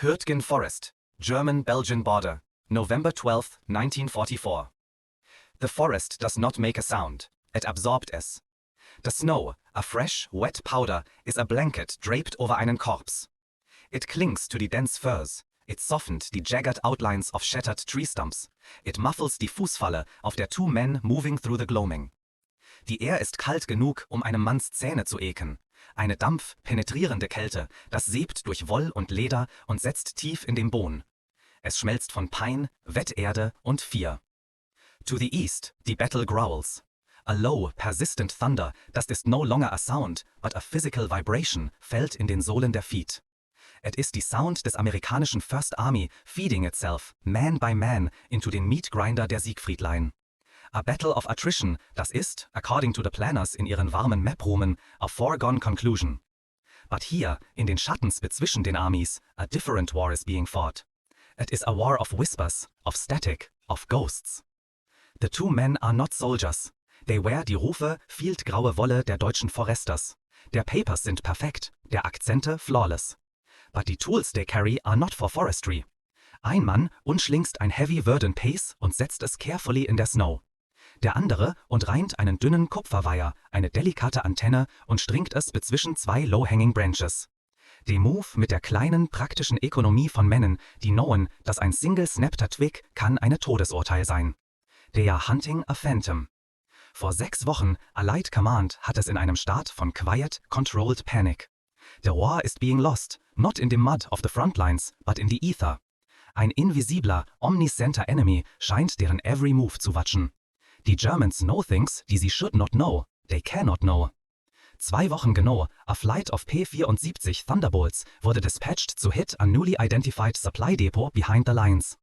Hürtgen Forest, German-Belgian border, November 12, 1944. The forest does not make a sound, it absorbed es. The snow, a fresh, wet powder, is a blanket draped over einen corpse. It clings to the dense furs, it softened the jagged outlines of shattered tree stumps, it muffles die Fußfalle auf der two men moving through the gloaming. Die Air ist kalt genug, einem Manns Zähne zu eken. Eine dampfpenetrierende Kälte, das seebt durch Woll und Leder und setzt tief in den Boden. Es schmelzt von Pein, Wetterde und Vier. To the east, the battle growls. A low, persistent thunder, das ist no longer a sound, but a physical vibration, fällt in den Sohlen der Feet. It is the sound des amerikanischen First Army feeding itself, man by man, into den meat grinder der Siegfriedlein. A battle of attrition, das ist, according to the planners in ihren warmen Map-Rumen, a foregone conclusion. But here, in den Schattens bezwischen den Armies, a different war is being fought. It is a war of whispers, of static, of ghosts. The two men are not soldiers. They wear die Rufe, fieldgraue Wolle der deutschen Foresters. Their papers sind perfekt, der Akzente flawless. But the tools they carry are not for forestry. Ein Mann unschlingst ein heavy verdant pace und setzt es carefully in der Snow. Der andere reint einen dünnen Kupferweiher, eine delikate Antenne und stringt es bezwischen zwei low-hanging branches. They move mit der kleinen, praktischen Ökonomie von Männern, die knowen, dass ein single-snappter Twig kann eine Todesurteil sein. They are hunting a phantom. Vor 6 Wochen, Allied Command hat es in einem Staat von quiet, controlled panic. The war is being lost, not in the mud of the front lines, but in the ether. Ein invisibler, omniscienter enemy scheint deren every move zu watchen. Die Germans know things, die sie should not know, they cannot know. 2 Wochen genau, a flight of P-74 Thunderbolts wurde dispatched to hit a newly identified supply depot behind the lines.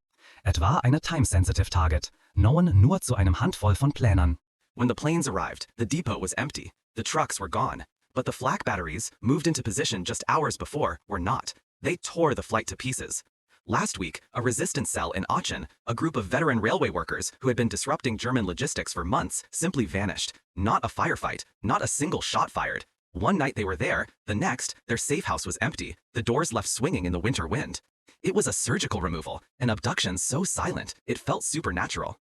Es war eine time-sensitive target, known nur zu einem Handvoll von Planern. When the planes arrived, the depot was empty, the trucks were gone, but the flak batteries, moved into position just hours before, were not. They tore the flight to pieces. Last week, a resistance cell in Aachen, a group of veteran railway workers who had been disrupting German logistics for months, simply vanished. Not a firefight, not a single shot fired. One night they were there, the next, their safe house was empty, the doors left swinging in the winter wind. It was a surgical removal, an abduction so silent, it felt supernatural.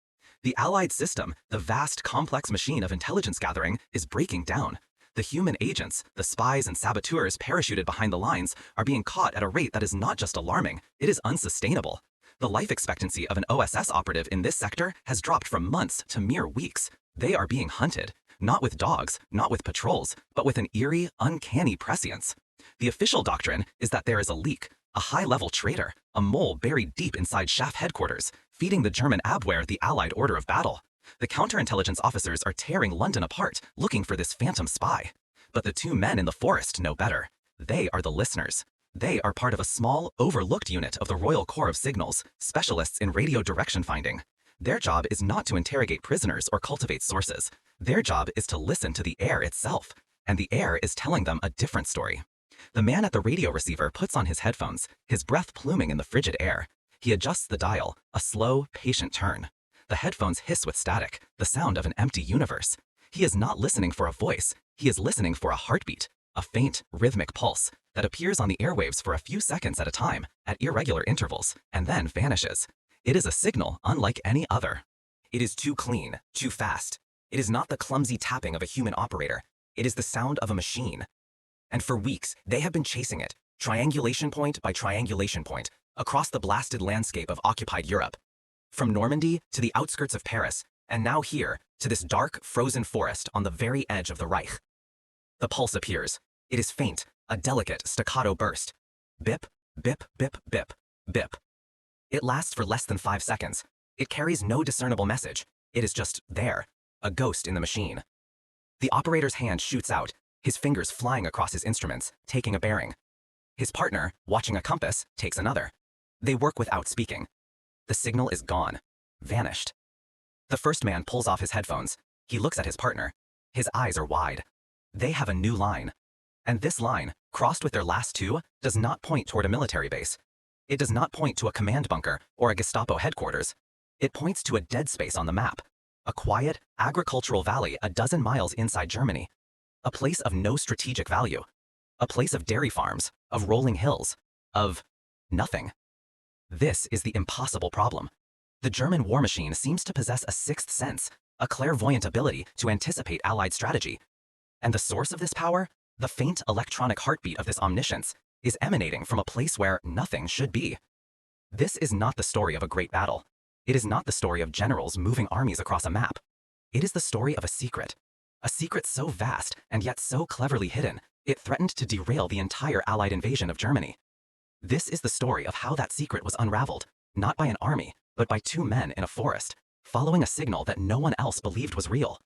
The Allied system, the vast, complex machine of intelligence gathering, is breaking down. The human agents, the spies and saboteurs parachuted behind the lines, are being caught at a rate that is not just alarming, it is unsustainable. The life expectancy of an OSS operative in this sector has dropped from months to mere weeks. They are being hunted, not with dogs, not with patrols, but with an eerie, uncanny prescience. The official doctrine is that there is a leak, a high-level traitor, a mole buried deep inside SHAEF headquarters, feeding the German Abwehr the Allied order of battle. The counterintelligence officers are tearing London apart, looking for this phantom spy. But the two men in the forest know better. They are the listeners. They are part of a small, overlooked unit of the Royal Corps of Signals, specialists in radio direction finding. Their job is not to interrogate prisoners or cultivate sources. Their job is to listen to the air itself. And the air is telling them a different story. The man at the radio receiver puts on his headphones, his breath pluming in the frigid air. He adjusts the dial, a slow, patient turn. The headphones hiss with static, the sound of an empty universe. He is not listening for a voice, he is listening for a heartbeat, a faint, rhythmic pulse that appears on the airwaves for a few seconds at a time, at irregular intervals, and then vanishes. It is a signal unlike any other. It is too clean, too fast. It is not the clumsy tapping of a human operator. It is the sound of a machine. And for weeks, they have been chasing it, triangulation point by triangulation point, across the blasted landscape of occupied Europe. From Normandy to the outskirts of Paris, and now here, to this dark, frozen forest on the very edge of the Reich. The pulse appears. It is faint, a delicate, staccato burst. Bip, bip, bip, bip, bip. It lasts for less than 5 seconds. It carries no discernible message. It is just there, a ghost in the machine. The operator's hand shoots out, his fingers flying across his instruments, taking a bearing. His partner, watching a compass, takes another. They work without speaking. The signal is gone, vanished. The first man pulls off his headphones. He looks at his partner. His eyes are wide. They have a new line. And this line, crossed with their last two, does not point toward a military base. It does not point to a command bunker or a Gestapo headquarters. It points to a dead space on the map. A quiet, agricultural valley a dozen miles inside Germany. A place of no strategic value. A place of dairy farms, of rolling hills, of Nothing. This is the impossible problem. The German war machine seems to possess a sixth sense, a clairvoyant ability to anticipate Allied strategy. And the source of this power, the faint electronic heartbeat of this omniscience, is emanating from a place where nothing should be. This is not the story of a great battle. It is not the story of generals moving armies across a map. It is the story of a secret so vast and yet so cleverly hidden, it threatened to derail the entire Allied invasion of Germany. This is the story of how that secret was unraveled, not by an army, but by two men in a forest, following a signal that no one else believed was real.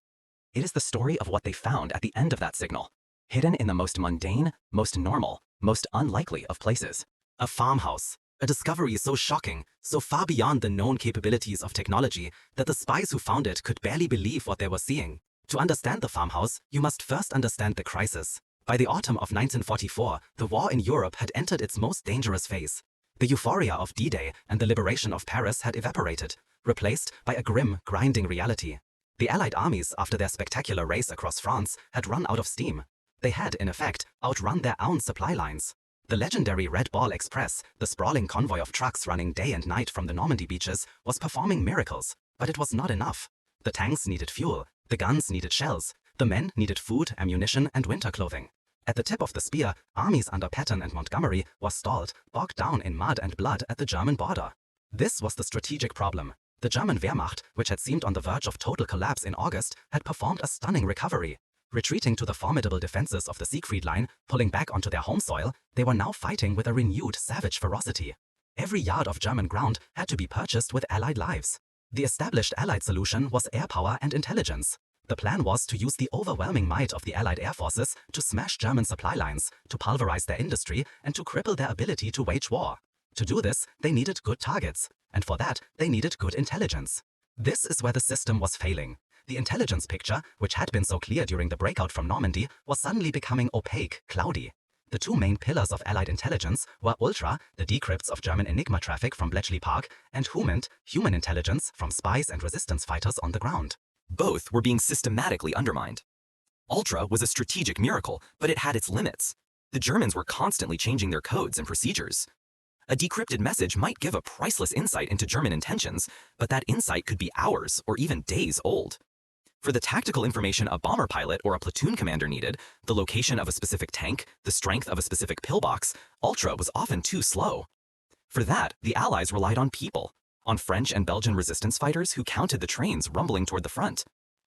It is the story of what they found at the end of that signal, hidden in the most mundane, most normal, most unlikely of places. A farmhouse. A discovery so shocking, so far beyond the known capabilities of technology, that the spies who found it could barely believe what they were seeing. To understand the farmhouse, you must first understand the crisis. By the autumn of 1944, the war in Europe had entered its most dangerous phase. The euphoria of D-Day and the liberation of Paris had evaporated, replaced by a grim, grinding reality. The Allied armies, after their spectacular race across France, had run out of steam. They had, in effect, outrun their own supply lines. The legendary Red Ball Express, the sprawling convoy of trucks running day and night from the Normandy beaches, was performing miracles, but it was not enough. The tanks needed fuel, the guns needed shells, the men needed food, ammunition, and winter clothing. At the tip of the spear, armies under Patton and Montgomery were stalled, bogged down in mud and blood at the German border. This was the strategic problem. The German Wehrmacht, which had seemed on the verge of total collapse in August, had performed a stunning recovery. Retreating to the formidable defenses of the Siegfried Line, pulling back onto their home soil, they were now fighting with a renewed savage ferocity. Every yard of German ground had to be purchased with Allied lives. The established Allied solution was air power and intelligence. The plan was to use the overwhelming might of the Allied air forces to smash German supply lines, to pulverize their industry, and to cripple their ability to wage war. To do this, they needed good targets, and for that, they needed good intelligence. This is where the system was failing. The intelligence picture, which had been so clear during the breakout from Normandy, was suddenly becoming opaque, cloudy. The two main pillars of Allied intelligence were Ultra, the decrypts of German Enigma traffic from Bletchley Park, and Humint, human intelligence from spies and resistance fighters on the ground. Both were being systematically undermined. Ultra was a strategic miracle, but it had its limits. The Germans were constantly changing their codes and procedures. A decrypted message might give a priceless insight into German intentions, but that insight could be hours or even days old. For the tactical information a bomber pilot or a platoon commander needed, the location of a specific tank, the strength of a specific pillbox, Ultra was often too slow. For that, the Allies relied on people, on French and Belgian resistance fighters who counted the trains rumbling toward the front,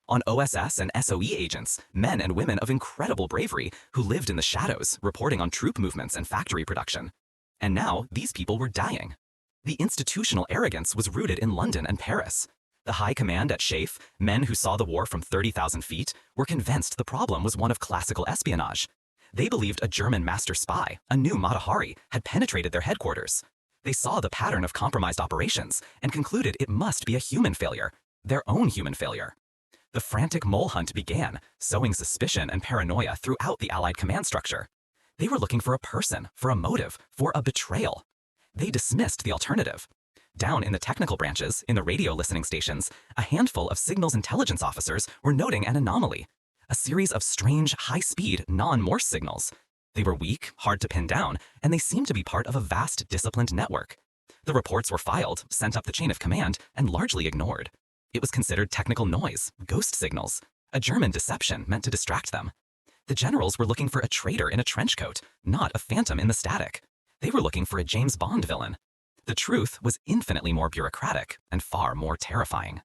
on OSS and SOE agents, men and women of incredible bravery who lived in the shadows, reporting on troop movements and factory production. And now, these people were dying. The institutional arrogance was rooted in London and Paris. The high command at SHAEF, men who saw the war from 30,000 feet, were convinced the problem was one of classical espionage. They believed a German master spy, a new Mata Hari, had penetrated their headquarters. They saw the pattern of compromised operations and concluded it must be a human failure, their own human failure. The frantic mole hunt began, sowing suspicion and paranoia throughout the Allied command structure. They were looking for a person, for a motive, for a betrayal. They dismissed the alternative. Down in the technical branches, in the radio listening stations, a handful of signals intelligence officers were noting an anomaly, a series of strange, high-speed, non-Morse signals. They were weak, hard to pin down, and they seemed to be part of a vast, disciplined network. The reports were filed, sent up the chain of command, and largely ignored. It was considered technical noise, ghost signals, a German deception meant to distract them. The generals were looking for a traitor in a trench coat, not a phantom in the static. They were looking for a James Bond villain. The truth was infinitely more bureaucratic and far more terrifying.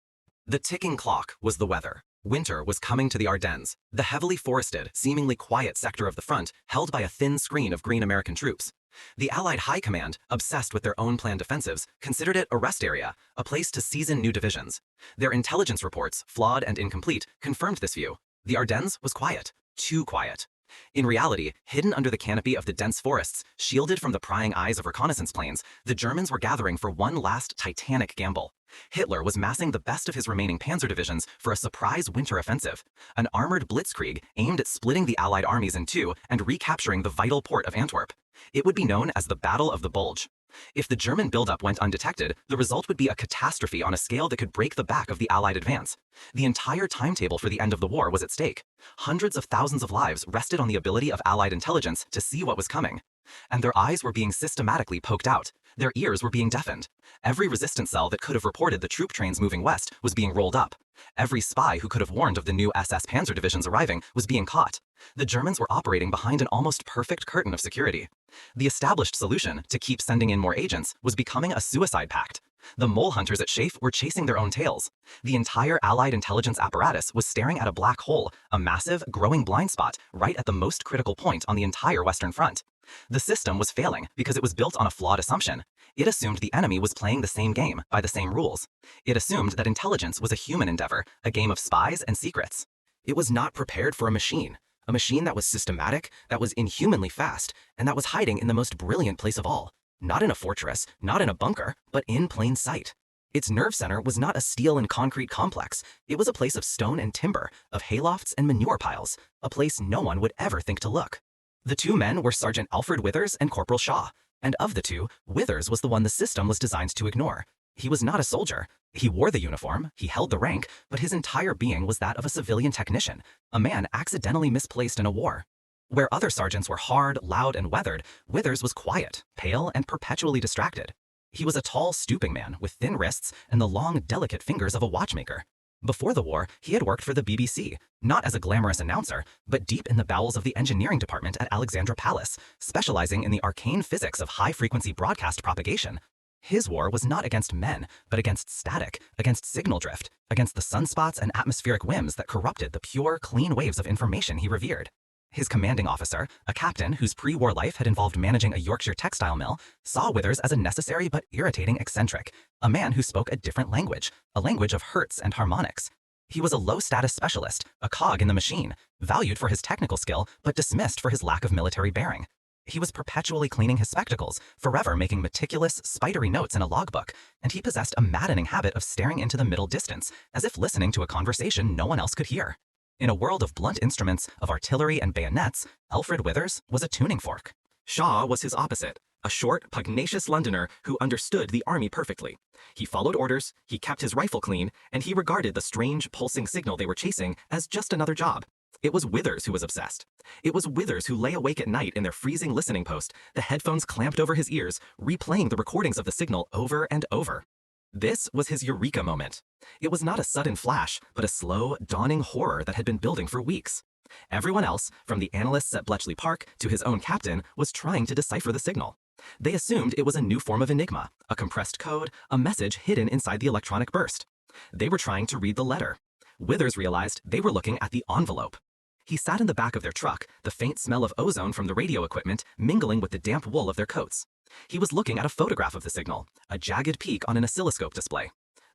The ticking clock was the weather. Winter was coming to the Ardennes, the heavily forested, seemingly quiet sector of the front held by a thin screen of green American troops. The Allied High Command, obsessed with their own planned defensives, considered it a rest area, a place to season new divisions. Their intelligence reports, flawed and incomplete, confirmed this view. The Ardennes was quiet, too quiet. In reality, hidden under the canopy of the dense forests, shielded from the prying eyes of reconnaissance planes, the Germans were gathering for one last titanic gamble. Hitler was massing the best of his remaining panzer divisions for a surprise winter offensive, an armored blitzkrieg aimed at splitting the Allied armies in two and recapturing the vital port of Antwerp. It would be known as the Battle of the Bulge. If the German buildup went undetected, the result would be a catastrophe on a scale that could break the back of the Allied advance. The entire timetable for the end of the war was at stake. Hundreds of thousands of lives rested on the ability of Allied intelligence to see what was coming. And their eyes were being systematically poked out. Their ears were being deafened. Every resistance cell that could have reported the troop trains moving west was being rolled up. Every spy who could have warned of the new SS Panzer divisions arriving was being caught. The Germans were operating behind an almost perfect curtain of security. The established solution to keep sending in more agents was becoming a suicide pact. The mole hunters at SHAEF were chasing their own tails. The entire Allied intelligence apparatus was staring at a black hole, a massive, growing blind spot right at the most critical point on the entire Western Front. The system was failing because it was built on a flawed assumption. It assumed the enemy was playing the same game by the same rules. It assumed that intelligence was a human endeavor, a game of spies and secrets. It was not prepared for a machine that was systematic, that was inhumanly fast, and that was hiding in the most brilliant place of all. Not in a fortress, not in a bunker, but in plain sight. Its nerve center was not a steel and concrete complex. It was a place of stone and timber, of haylofts and manure piles, a place no one would ever think to look. The two men were Sergeant Alfred Withers and Corporal Shaw, and of the two, Withers was the one the system was designed to ignore. He was not a soldier. He wore the uniform, he held the rank, but his entire being was that of a civilian technician, a man accidentally misplaced in a war. Where other sergeants were hard, loud, and weathered, Withers was quiet, pale, and perpetually distracted. He was a tall, stooping man with thin wrists and the long, delicate fingers of a watchmaker. Before the war, he had worked for the BBC, not as a glamorous announcer, but deep in the bowels of the engineering department at Alexandra Palace, specializing in the arcane physics of high-frequency broadcast propagation. His war was not against men, but against static, against signal drift, against the sunspots and atmospheric whims that corrupted the pure, clean waves of information he revered. His commanding officer, a captain whose pre-war life had involved managing a Yorkshire textile mill, saw Withers as a necessary but irritating eccentric, a man who spoke a different language, a language of hertz and harmonics. He was a low-status specialist, a cog in the machine, valued for his technical skill but dismissed for his lack of military bearing. He was perpetually cleaning his spectacles, forever making meticulous, spidery notes in a logbook, and he possessed a maddening habit of staring into the middle distance, as if listening to a conversation no one else could hear. In a world of blunt instruments, of artillery and bayonets, Alfred Withers was a tuning fork. Shaw was his opposite, a short, pugnacious Londoner who understood the army perfectly. He followed orders, he kept his rifle clean, and he regarded the strange, pulsing signal they were chasing as just another job. It was Withers who was obsessed. It was Withers who lay awake at night in their freezing listening post, the headphones clamped over his ears, replaying the recordings of the signal over and over. This was his eureka moment. It was not a sudden flash, but a slow, dawning horror that had been building for weeks. Everyone else, from the analysts at Bletchley Park to his own captain, was trying to decipher the signal. They assumed it was a new form of enigma, a compressed code, a message hidden inside the electronic burst. They were trying to read the letter. Withers realized they were looking at the envelope. He sat in the back of their truck, the faint smell of ozone from the radio equipment mingling with the damp wool of their coats. He was looking at a photograph of the signal, a jagged peak on an oscilloscope display.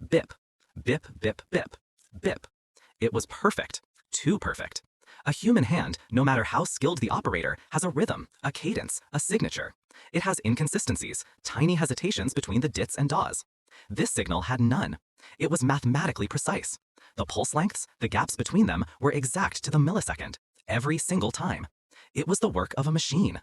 Bip, bip, bip, bip, bip. It was perfect, too perfect. A human hand, no matter how skilled the operator, has a rhythm, a cadence, a signature. It has inconsistencies, tiny hesitations between the dits and daws. This signal had none. It was mathematically precise. The pulse lengths, the gaps between them, were exact to the millisecond, every single time. It was the work of a machine.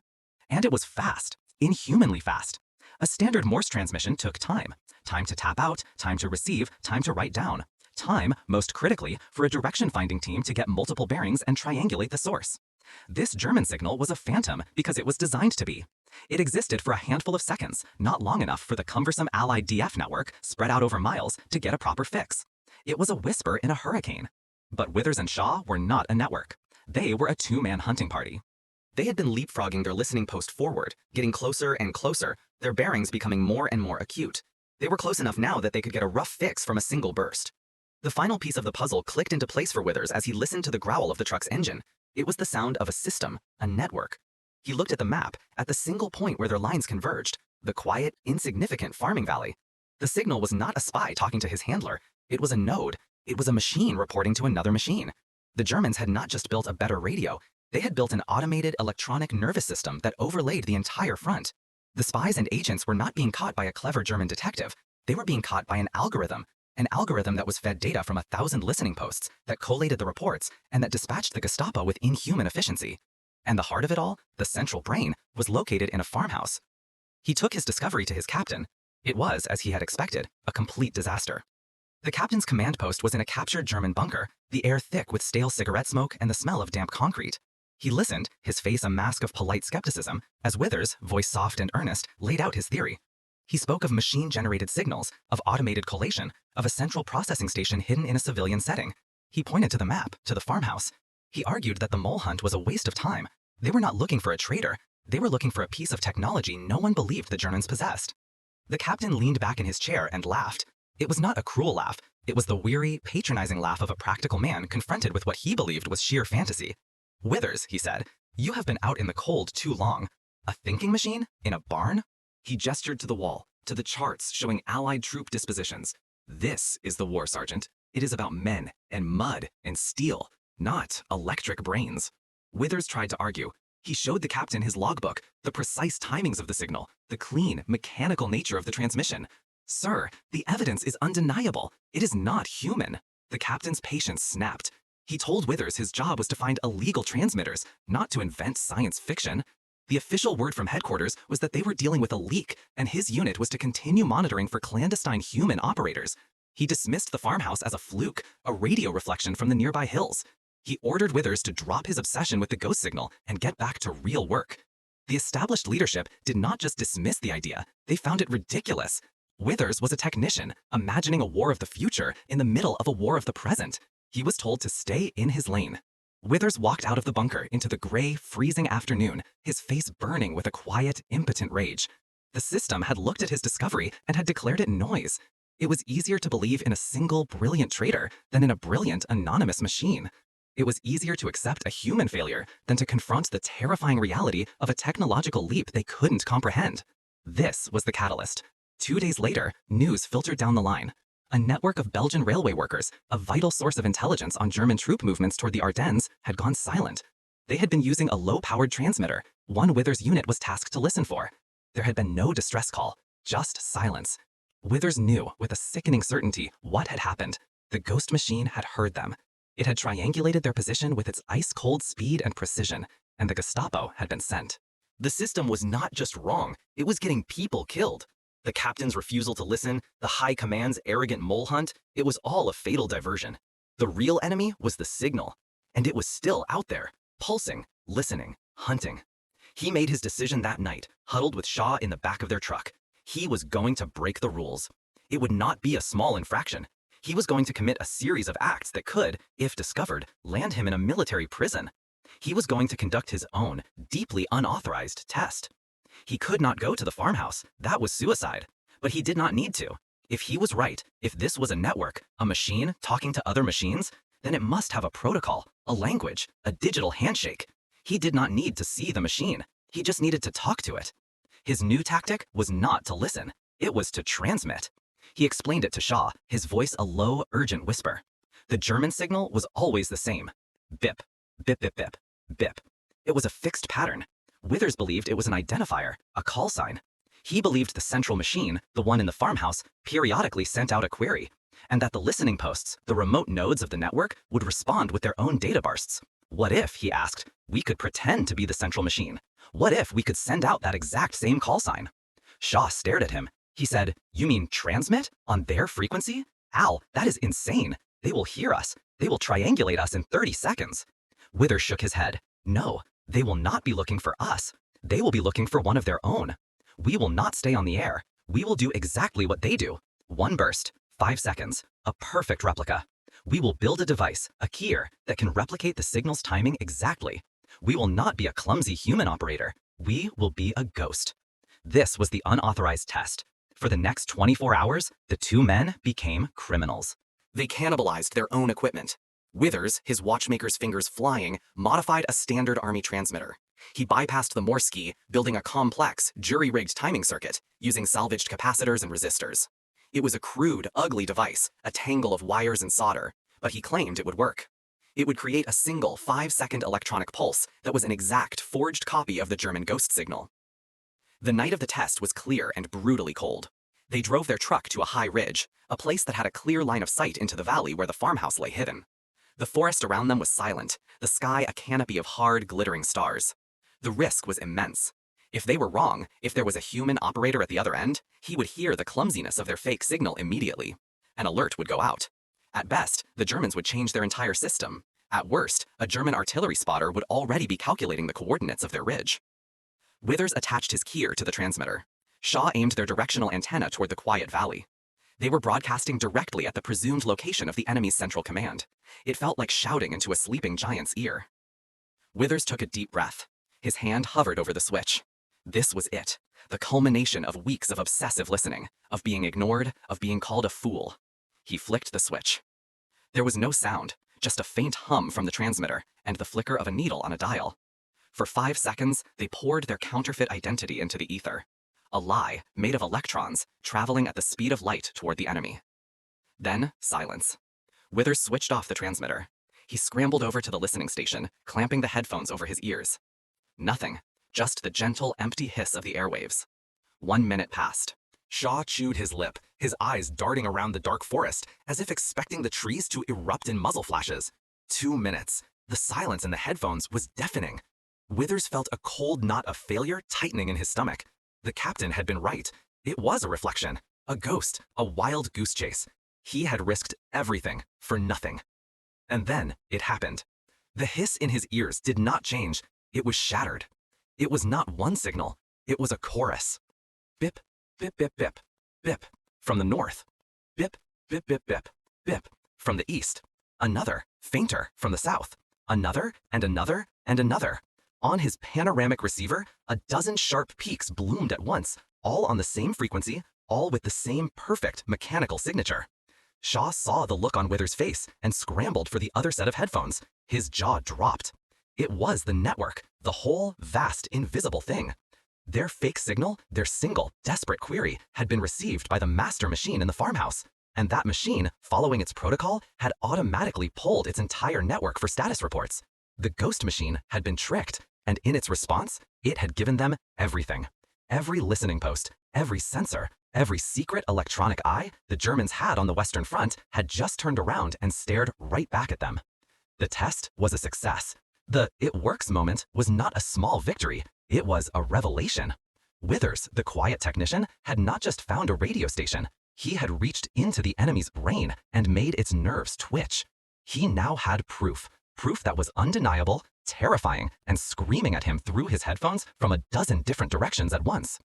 And it was fast, inhumanly fast. A standard Morse transmission took time. Time to tap out, time to receive, time to write down. Time, most critically, for a direction-finding team to get multiple bearings and triangulate the source. This German signal was a phantom because it was designed to be. It existed for a handful of seconds, not long enough for the cumbersome Allied DF network, spread out over miles, to get a proper fix. It was a whisper in a hurricane. But Withers and Shaw were not a network. They were a two-man hunting party. They had been leapfrogging their listening post forward, getting closer and closer, their bearings becoming more and more acute. They were close enough now that they could get a rough fix from a single burst. The final piece of the puzzle clicked into place for Withers as he listened to the growl of the truck's engine. It was the sound of a system, a network. He looked at the map, at the single point where their lines converged, the quiet, insignificant farming valley. The signal was not a spy talking to his handler. It was a node. It was a machine reporting to another machine. The Germans had not just built a better radio. They had built an automated electronic nervous system that overlaid the entire front. The spies and agents were not being caught by a clever German detective. They were being caught by an algorithm that was fed data from 1,000 listening posts, that collated the reports, and that dispatched the Gestapo with inhuman efficiency. And the heart of it all, the central brain, was located in a farmhouse. He took his discovery to his captain. It was, as he had expected, a complete disaster. The captain's command post was in a captured German bunker, the air thick with stale cigarette smoke and the smell of damp concrete. He listened, his face a mask of polite skepticism, as Withers, voice soft and earnest, laid out his theory. He spoke of machine-generated signals, of automated collation, of a central processing station hidden in a civilian setting. He pointed to the map, to the farmhouse. He argued that the mole hunt was a waste of time. They were not looking for a traitor. They were looking for a piece of technology no one believed the Germans possessed. The captain leaned back in his chair and laughed. It was not a cruel laugh. It was the weary, patronizing laugh of a practical man confronted with what he believed was sheer fantasy. Withers, he said, you have been out in the cold too long. A thinking machine? In a barn? He gestured to the wall, to the charts showing Allied troop dispositions. This is the war, Sergeant. It is about men and mud and steel, not electric brains. Withers tried to argue. He showed the captain his logbook, the precise timings of the signal, the clean, mechanical nature of the transmission. Sir, the evidence is undeniable. It is not human. The captain's patience snapped. He told Withers his job was to find illegal transmitters, not to invent science fiction. The official word from headquarters was that they were dealing with a leak, and his unit was to continue monitoring for clandestine human operators. He dismissed the farmhouse as a fluke, a radio reflection from the nearby hills. He ordered Withers to drop his obsession with the ghost signal and get back to real work. The established leadership did not just dismiss the idea, they found it ridiculous. Withers was a technician, imagining a war of the future in the middle of a war of the present. He was told to stay in his lane. Withers walked out of the bunker into the gray, freezing afternoon, his face burning with a quiet, impotent rage. The system had looked at his discovery and had declared it noise. It was easier to believe in a single brilliant traitor than in a brilliant, anonymous machine. It was easier to accept a human failure than to confront the terrifying reality of a technological leap they couldn't comprehend. This was the catalyst. 2 days later, news filtered down the line. A network of Belgian railway workers, a vital source of intelligence on German troop movements toward the Ardennes, had gone silent. They had been using a low-powered transmitter, one Withers' unit was tasked to listen for. There had been no distress call, just silence. Withers knew, with a sickening certainty, what had happened. The ghost machine had heard them. It had triangulated their position with its ice-cold speed and precision, and the Gestapo had been sent. The system was not just wrong, it was getting people killed. The captain's refusal to listen, the high command's arrogant mole hunt, it was all a fatal diversion. The real enemy was the signal, and it was still out there, pulsing, listening, hunting. He made his decision that night, huddled with Shaw in the back of their truck. He was going to break the rules. It would not be a small infraction. He was going to commit a series of acts that could, if discovered, land him in a military prison. He was going to conduct his own, deeply unauthorized test. He could not go to the farmhouse. That was suicide. But he did not need to. If he was right, if this was a network, a machine talking to other machines, then it must have a protocol, a language, a digital handshake. He did not need to see the machine. He just needed to talk to it. His new tactic was not to listen. It was to transmit. He explained it to Shaw, his voice a low, urgent whisper. The German signal was always the same. Bip, bip, bip, bip, bip. It was a fixed pattern. Withers believed it was an identifier, a call sign. He believed the central machine, the one in the farmhouse, periodically sent out a query, and that the listening posts, the remote nodes of the network, would respond with their own data bursts. What if, he asked, we could pretend to be the central machine? What if we could send out that exact same call sign? Shaw stared at him. He said, you mean transmit? On their frequency? Al, that is insane. They will hear us. They will triangulate us in 30 seconds. Withers shook his head. No. They will not be looking for us. They will be looking for one of their own. We will not stay on the air. We will do exactly what they do. One burst, 5 seconds, a perfect replica. We will build a device, a keyer, that can replicate the signal's timing exactly. We will not be a clumsy human operator. We will be a ghost. This was the unauthorized test. For the next 24 hours, the two men became criminals. They cannibalized their own equipment. Withers, his watchmaker's fingers flying, modified a standard army transmitter. He bypassed the Morse key, building a complex, jury-rigged timing circuit, using salvaged capacitors and resistors. It was a crude, ugly device, a tangle of wires and solder, but he claimed it would work. It would create a single 5-second electronic pulse that was an exact forged copy of the German ghost signal. The night of the test was clear and brutally cold. They drove their truck to a high ridge, a place that had a clear line of sight into the valley where the farmhouse lay hidden. The forest around them was silent, the sky a canopy of hard, glittering stars. The risk was immense. If they were wrong, if there was a human operator at the other end, he would hear the clumsiness of their fake signal immediately. An alert would go out. At best, the Germans would change their entire system. At worst, a German artillery spotter would already be calculating the coordinates of their ridge. Withers attached his keyer to the transmitter. Shaw aimed their directional antenna toward the quiet valley. They were broadcasting directly at the presumed location of the enemy's central command. It felt like shouting into a sleeping giant's ear. Withers took a deep breath. His hand hovered over the switch. This was it, the culmination of weeks of obsessive listening, of being ignored, of being called a fool. He flicked the switch. There was no sound, just a faint hum from the transmitter and the flicker of a needle on a dial. For 5 seconds, they poured their counterfeit identity into the ether. A lie made of electrons traveling at the speed of light toward the enemy. Then, silence. Withers switched off the transmitter. He scrambled over to the listening station, clamping the headphones over his ears. Nothing, just the gentle, empty hiss of the airwaves. 1 minute passed. Shaw chewed his lip, his eyes darting around the dark forest, as if expecting the trees to erupt in muzzle flashes. 2 minutes. The silence in the headphones was deafening. Withers felt a cold knot of failure tightening in his stomach. The captain had been right. It was a reflection, a ghost, a wild goose chase. He had risked everything for nothing. And then it happened. The hiss in his ears did not change. It was shattered. It was not one signal. It was a chorus. Bip, bip, bip, bip, bip, from the north. Bip, bip, bip, bip, bip, from the east. Another, fainter, from the south. Another, and another, and another. On his panoramic receiver, a dozen sharp peaks bloomed at once, all on the same frequency, all with the same perfect mechanical signature. Shaw saw the look on Withers' face and scrambled for the other set of headphones. His jaw dropped. It was the network, the whole vast, invisible thing. Their fake signal, their single, desperate query, had been received by the master machine in the farmhouse, and that machine, following its protocol, had automatically pulled its entire network for status reports. The ghost machine had been tricked, and in its response, it had given them everything. Every listening post, every sensor, every secret electronic eye the Germans had on the Western Front had just turned around and stared right back at them. The test was a success. The "it works" moment was not a small victory, it was a revelation. Withers, the quiet technician, had not just found a radio station, he had reached into the enemy's brain and made its nerves twitch. He now had proof that was undeniable, terrifying, and screaming at him through his headphones from a dozen different directions at once.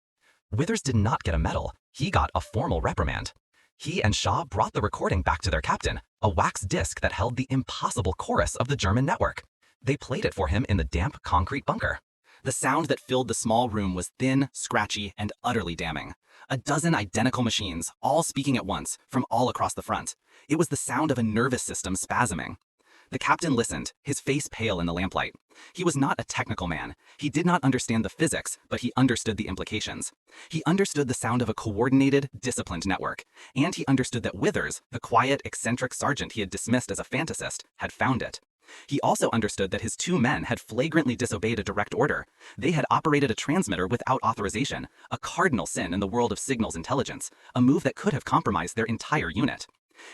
Withers did not get a medal, he got a formal reprimand. He and Shaw brought the recording back to their captain, a wax disc that held the impossible chorus of the German network. They played it for him in the damp concrete bunker. The sound that filled the small room was thin, scratchy, and utterly damning. A dozen identical machines, all speaking at once, from all across the front. It was the sound of a nervous system spasming. The captain listened, his face pale in the lamplight. He was not a technical man. He did not understand the physics, but he understood the implications. He understood the sound of a coordinated, disciplined network. And he understood that Withers, the quiet, eccentric sergeant he had dismissed as a fantasist, had found it. He also understood that his 2 men had flagrantly disobeyed a direct order. They had operated a transmitter without authorization, a cardinal sin in the world of signals intelligence, a move that could have compromised their entire unit.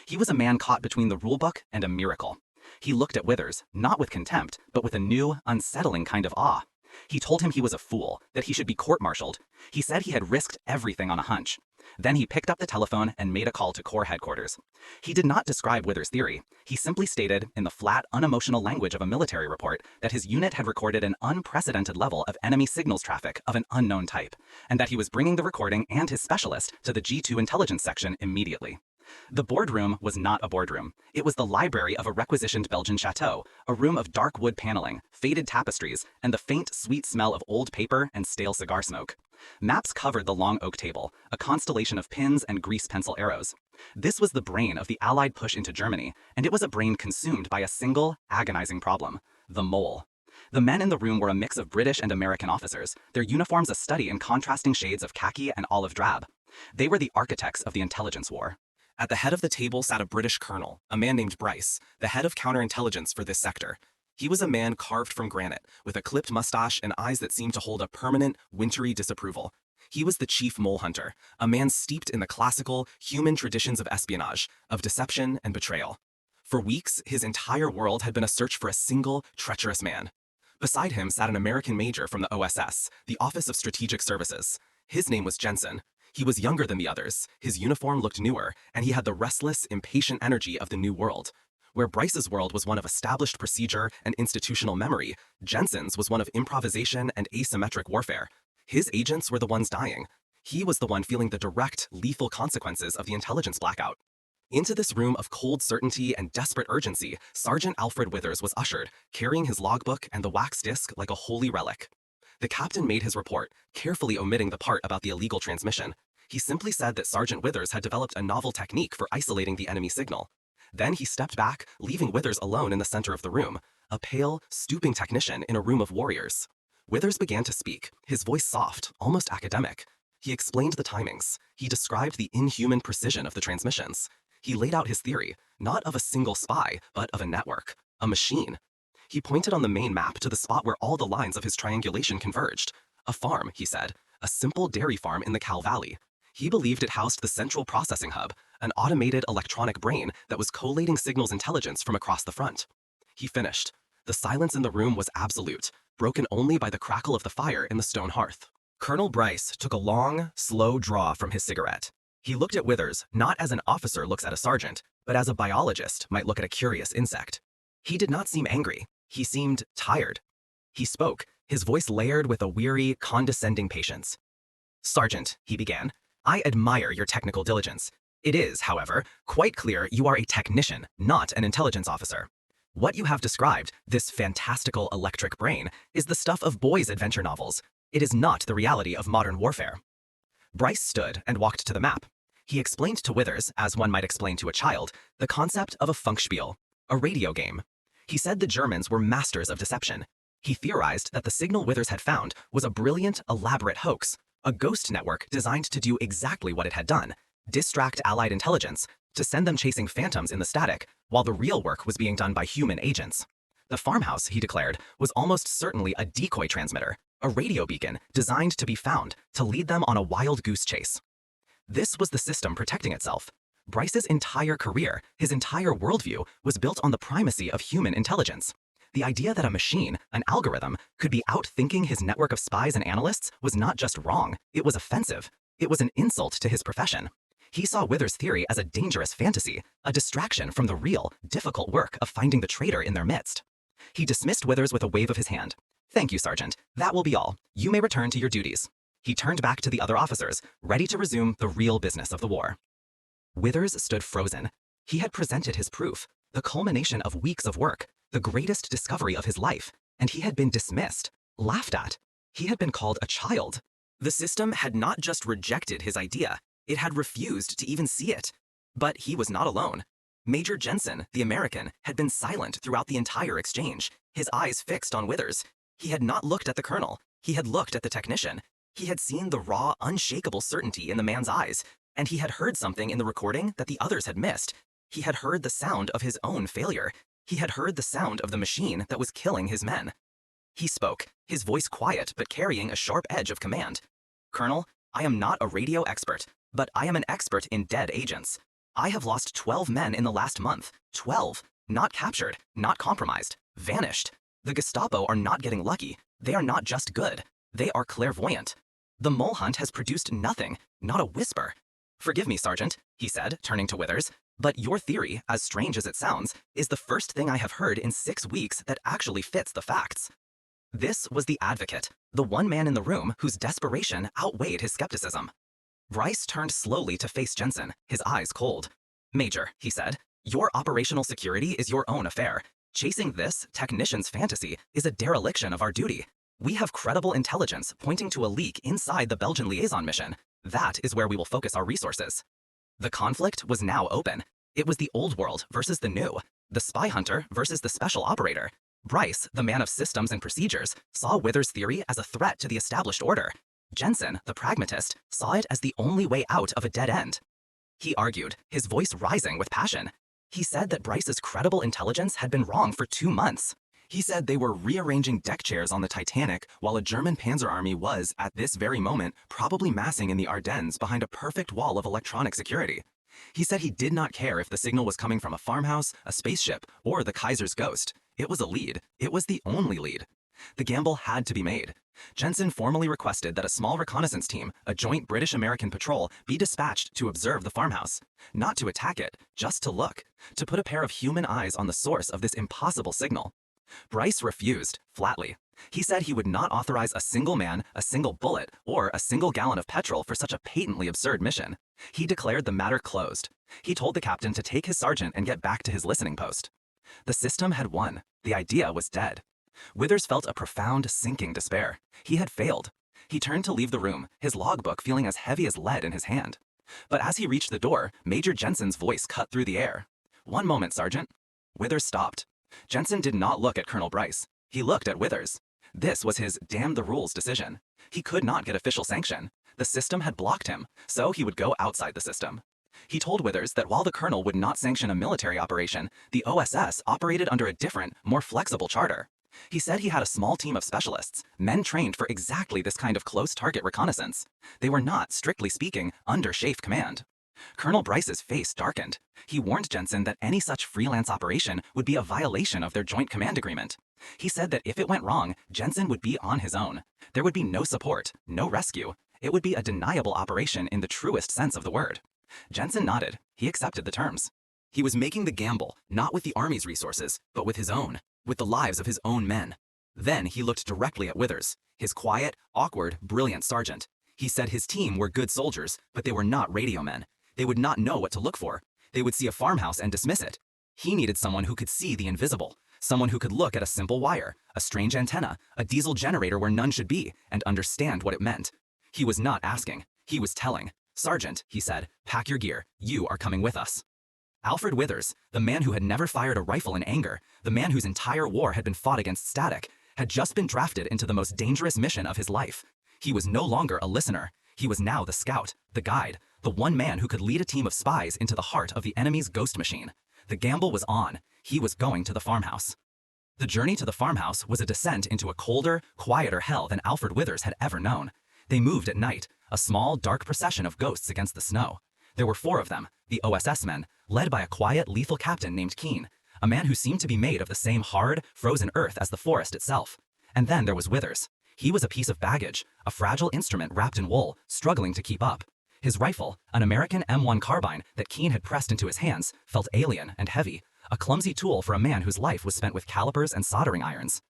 He was a man caught between the rulebook and a miracle. He looked at Withers, not with contempt, but with a new, unsettling kind of awe. He told him he was a fool, that he should be court-martialed. He said he had risked everything on a hunch. Then he picked up the telephone and made a call to Corps headquarters. He did not describe Withers' theory. He simply stated, in the flat, unemotional language of a military report, that his unit had recorded an unprecedented level of enemy signals traffic of an unknown type, and that he was bringing the recording and his specialist to the G2 intelligence section immediately. The boardroom was not a boardroom. It was the library of a requisitioned Belgian chateau, a room of dark wood paneling, faded tapestries, and the faint, sweet smell of old paper and stale cigar smoke. Maps covered the long oak table, a constellation of pins and grease pencil arrows. This was the brain of the Allied push into Germany, and it was a brain consumed by a single, agonizing problem: the mole. The men in the room were a mix of British and American officers, their uniforms a study in contrasting shades of khaki and olive drab. They were the architects of the intelligence war. At the head of the table sat a British colonel, a man named Bryce, the head of counterintelligence for this sector. He was a man carved from granite, with a clipped mustache and eyes that seemed to hold a permanent, wintry disapproval. He was the chief mole hunter, a man steeped in the classical, human traditions of espionage, of deception and betrayal. For weeks, his entire world had been a search for a single, treacherous man. Beside him sat an American major from the OSS, the Office of Strategic Services. His name was Jensen. He was younger than the others, his uniform looked newer, and he had the restless, impatient energy of the New World. Where Bryce's world was one of established procedure and institutional memory, Jensen's was one of improvisation and asymmetric warfare. His agents were the ones dying. He was the one feeling the direct, lethal consequences of the intelligence blackout. Into this room of cold certainty and desperate urgency, Sergeant Alfred Withers was ushered, carrying his logbook and the wax disc like a holy relic. The captain made his report, carefully omitting the part about the illegal transmission. He simply said that Sergeant Withers had developed a novel technique for isolating the enemy signal. Then he stepped back, leaving Withers alone in the center of the room, a pale, stooping technician in a room of warriors. Withers began to speak, his voice soft, almost academic. He explained the timings. He described the inhuman precision of the transmissions. He laid out his theory, not of a single spy, but of a network, a machine. He pointed on the main map to the spot where all the lines of his triangulation converged. A farm, he said, a simple dairy farm in the Cal Valley. He believed it housed the central processing hub, an automated electronic brain that was collating signals intelligence from across the front. He finished. The silence in the room was absolute, broken only by the crackle of the fire in the stone hearth. Colonel Bryce took a long, slow draw from his cigarette. He looked at Withers, not as an officer looks at a sergeant, but as a biologist might look at a curious insect. He did not seem angry. He seemed tired. He spoke, his voice layered with a weary, condescending patience. "Sergeant," he began, "I admire your technical diligence. It is, however, quite clear you are a technician, not an intelligence officer. What you have described, this fantastical electric brain, is the stuff of boys' adventure novels. It is not the reality of modern warfare." Bryce stood and walked to the map. He explained to Withers, as one might explain to a child, the concept of a Funkspiel, a radio game. He said the Germans were masters of deception. He theorized that the signal Withers had found was a brilliant, elaborate hoax, a ghost network designed to do exactly what it had done, distract Allied intelligence, to send them chasing phantoms in the static, while the real work was being done by human agents. The farmhouse, he declared, was almost certainly a decoy transmitter, a radio beacon designed to be found, to lead them on a wild goose chase. This was the system protecting itself. Bryce's entire career, his entire worldview, was built on the primacy of human intelligence. The idea that a machine, an algorithm, could be outthinking his network of spies and analysts was not just wrong, it was offensive. It was an insult to his profession. He saw Withers' theory as a dangerous fantasy, a distraction from the real, difficult work of finding the traitor in their midst. He dismissed Withers with a wave of his hand. "Thank you, Sergeant. That will be all. You may return to your duties." He turned back to the other officers, ready to resume the real business of the war. Withers stood frozen. He had presented his proof, the culmination of weeks of work, the greatest discovery of his life, and he had been dismissed, laughed at. He had been called a child. The system had not just rejected his idea, it had refused to even see it. But he was not alone. Major Jensen, the American, had been silent throughout the entire exchange, his eyes fixed on Withers. He had not looked at the colonel, he had looked at the technician. He had seen the raw, unshakable certainty in the man's eyes, and he had heard something in the recording that the others had missed. He had heard the sound of his own failure. He had heard the sound of the machine that was killing his men. He spoke, his voice quiet but carrying a sharp edge of command. "Colonel, I am not a radio expert, but I am an expert in dead agents. I have lost 12 men in the last month. 12. Not captured, not compromised, vanished. The Gestapo are not getting lucky. They are not just good. They are clairvoyant. The mole hunt has produced nothing, not a whisper. Forgive me, Sergeant," he said, turning to Withers, "but your theory, as strange as it sounds, is the first thing I have heard in 6 weeks that actually fits the facts." This was the advocate, the one man in the room whose desperation outweighed his skepticism. Bryce turned slowly to face Jensen, his eyes cold. "Major," he said, "your operational security is your own affair. Chasing this technician's fantasy is a dereliction of our duty. We have credible intelligence pointing to a leak inside the Belgian liaison mission. That is where we will focus our resources." The conflict was now open. It was the old world versus the new, the spy hunter versus the special operator. Bryce, the man of systems and procedures, saw Withers' theory as a threat to the established order. Jensen, the pragmatist, saw it as the only way out of a dead end. He argued, his voice rising with passion. He said that Bryce's credible intelligence had been wrong for 2 months. He said they were rearranging deck chairs on the Titanic while a German panzer army was, at this very moment, probably massing in the Ardennes behind a perfect wall of electronic security. He said he did not care if the signal was coming from a farmhouse, a spaceship, or the Kaiser's ghost. It was a lead. It was the only lead. The gamble had to be made. Jensen formally requested that a small reconnaissance team, a joint British-American patrol, be dispatched to observe the farmhouse. Not to attack it, just to look. To put a pair of human eyes on the source of this impossible signal. Bryce refused, flatly. He said he would not authorize a single man, a single bullet, or a single gallon of petrol for such a patently absurd mission. He declared the matter closed. He told the captain to take his sergeant and get back to his listening post. The system had won. The idea was dead. Withers felt a profound, sinking despair. He had failed. He turned to leave the room, his logbook feeling as heavy as lead in his hand. But as he reached the door, Major Jensen's voice cut through the air. "One moment, Sergeant." Withers stopped. Jensen did not look at Colonel Bryce. He looked at Withers. This was his damn the rules decision. He could not get official sanction. The system had blocked him, so he would go outside the system. He told Withers that while the colonel would not sanction a military operation, the OSS operated under a different, more flexible charter. He said he had a small team of specialists, men trained for exactly this kind of close target reconnaissance. They were not, strictly speaking, under SHAEF command. Colonel Bryce's face darkened. He warned Jensen that any such freelance operation would be a violation of their joint command agreement. He said that if it went wrong, Jensen would be on his own. There would be no support, no rescue. It would be a deniable operation in the truest sense of the word. Jensen nodded. He accepted the terms. He was making the gamble, not with the Army's resources, but with his own, with the lives of his own men. Then he looked directly at Withers, his quiet, awkward, brilliant sergeant. He said his team were good soldiers, but they were not radio men. They would not know what to look for. They would see a farmhouse and dismiss it. He needed someone who could see the invisible, someone who could look at a simple wire, a strange antenna, a diesel generator where none should be, and understand what it meant. He was not asking. He was telling. "Sergeant," he said, "pack your gear. You are coming with us." Alfred Withers, the man who had never fired a rifle in anger, the man whose entire war had been fought against static, had just been drafted into the most dangerous mission of his life. He was no longer a listener. He was now the scout, the guide, the one man who could lead a team of spies into the heart of the enemy's ghost machine. The gamble was on. He was going to the farmhouse. The journey to the farmhouse was a descent into a colder, quieter hell than Alfred Withers had ever known. They moved at night, a small, dark procession of ghosts against the snow. There were 4 of them, the OSS men, led by a quiet, lethal captain named Keen, a man who seemed to be made of the same hard, frozen earth as the forest itself. And then there was Withers. He was a piece of baggage, a fragile instrument wrapped in wool, struggling to keep up. His rifle, an American M1 carbine that Keen had pressed into his hands, felt alien and heavy, a clumsy tool for a man whose life was spent with calipers and soldering irons.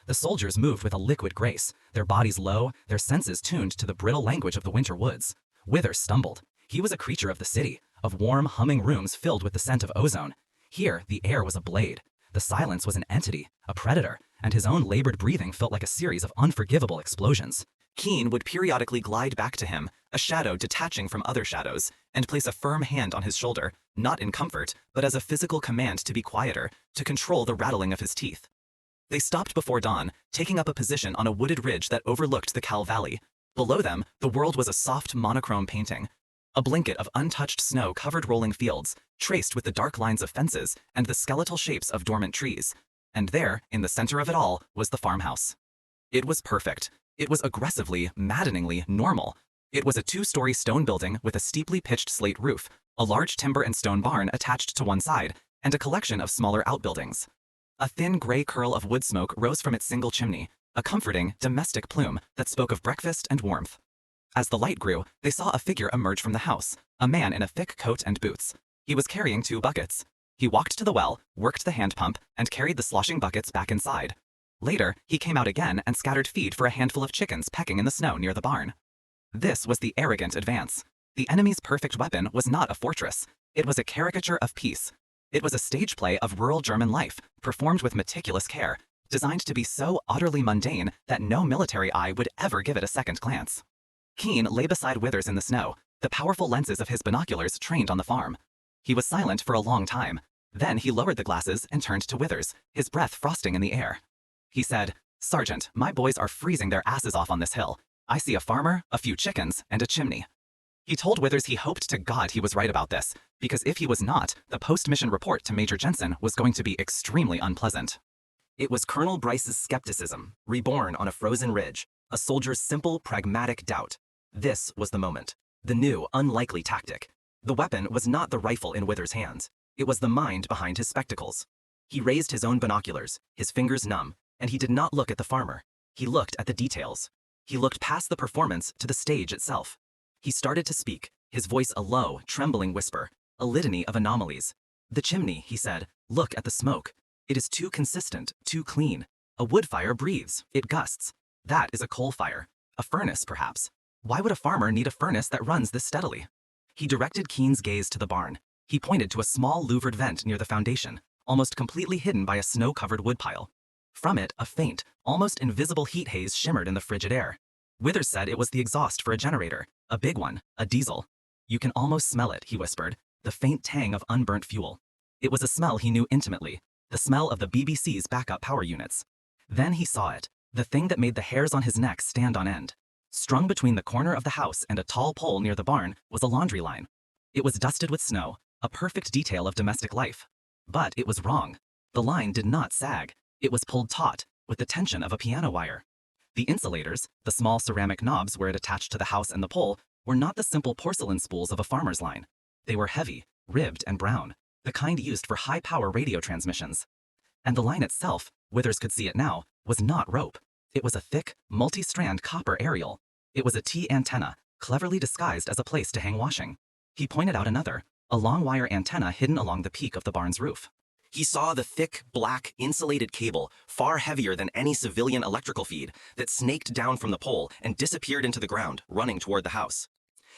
The soldiers moved with a liquid grace, their bodies low, their senses tuned to the brittle language of the winter woods. Withers stumbled. He was a creature of the city, of warm, humming rooms filled with the scent of ozone. Here, the air was a blade. The silence was an entity, a predator, and his own labored breathing felt like a series of unforgivable explosions. Keen would periodically glide back to him, a shadow detaching from other shadows, and place a firm hand on his shoulder, not in comfort, but as a physical command to be quieter, to control the rattling of his teeth. They stopped before dawn, taking up a position on a wooded ridge that overlooked the Cal Valley. Below them, the world was a soft monochrome painting. A blanket of untouched snow covered rolling fields, traced with the dark lines of fences and the skeletal shapes of dormant trees. And there, in the center of it all, was the farmhouse. It was perfect. It was aggressively, maddeningly normal. It was a 2-story stone building with a steeply pitched slate roof, a large timber and stone barn attached to one side, and a collection of smaller outbuildings. A thin gray curl of wood smoke rose from its single chimney, a comforting, domestic plume that spoke of breakfast and warmth. As the light grew, they saw a figure emerge from the house, a man in a thick coat and boots. He was carrying 2 buckets. He walked to the well, worked the hand pump, and carried the sloshing buckets back inside. Later, he came out again and scattered feed for a handful of chickens pecking in the snow near the barn. This was the arrogant advance. The enemy's perfect weapon was not a fortress. It was a caricature of peace. It was a stage play of rural German life, performed with meticulous care, designed to be so utterly mundane that no military eye would ever give it a second glance. Keen lay beside Withers in the snow, the powerful lenses of his binoculars trained on the farm. He was silent for a long time. Then he lowered the glasses and turned to Withers, his breath frosting in the air. He said, "Sergeant, my boys are freezing their asses off on this hill. I see a farmer, a few chickens, and a chimney." He told Withers he hoped to God he was right about this, because if he was not, the post-mission report to Major Jensen was going to be extremely unpleasant. It was Colonel Bryce's skepticism, reborn on a frozen ridge, a soldier's simple, pragmatic doubt. This was the moment. The new, unlikely tactic. The weapon was not the rifle in Withers' hands. It was the mind behind his spectacles. He raised his own binoculars, his fingers numb, And he did not look at the farmer. He looked at the details. He looked past the performance to the stage itself. He started to speak, his voice a low, trembling whisper, a litany of anomalies. The chimney, he said, look at the smoke. It is too consistent, too clean. A wood fire breathes, it gusts. That is a coal fire. A furnace, perhaps. Why would a farmer need a furnace that runs this steadily? He directed Keen's gaze to the barn. He pointed to a small louvered vent near the foundation, almost completely hidden by a snow-covered woodpile. From it, a faint, almost invisible heat haze shimmered in the frigid air. Withers said it was the exhaust for a generator, a big one, a diesel. You can almost smell it, he whispered, the faint tang of unburnt fuel. It was a smell he knew intimately, the smell of the BBC's backup power units. Then he saw it, the thing that made the hairs on his neck stand on end. Strung between the corner of the house and a tall pole near the barn was a laundry line. It was dusted with snow, a perfect detail of domestic life. But it was wrong. The line did not sag. It was pulled taut, with the tension of a piano wire. The insulators, the small ceramic knobs where it attached to the house and the pole, were not the simple porcelain spools of a farmer's line. They were heavy, ribbed and brown, the kind used for high-power radio transmissions. And the line itself, Withers could see it now, was not rope. It was a thick, multi-strand copper aerial. It was a T-antenna, cleverly disguised as a place to hang washing. He pointed out another, a long wire antenna hidden along the peak of the barn's roof. He saw the thick, black, insulated cable, far heavier than any civilian electrical feed, that snaked down from the pole and disappeared into the ground, running toward the house.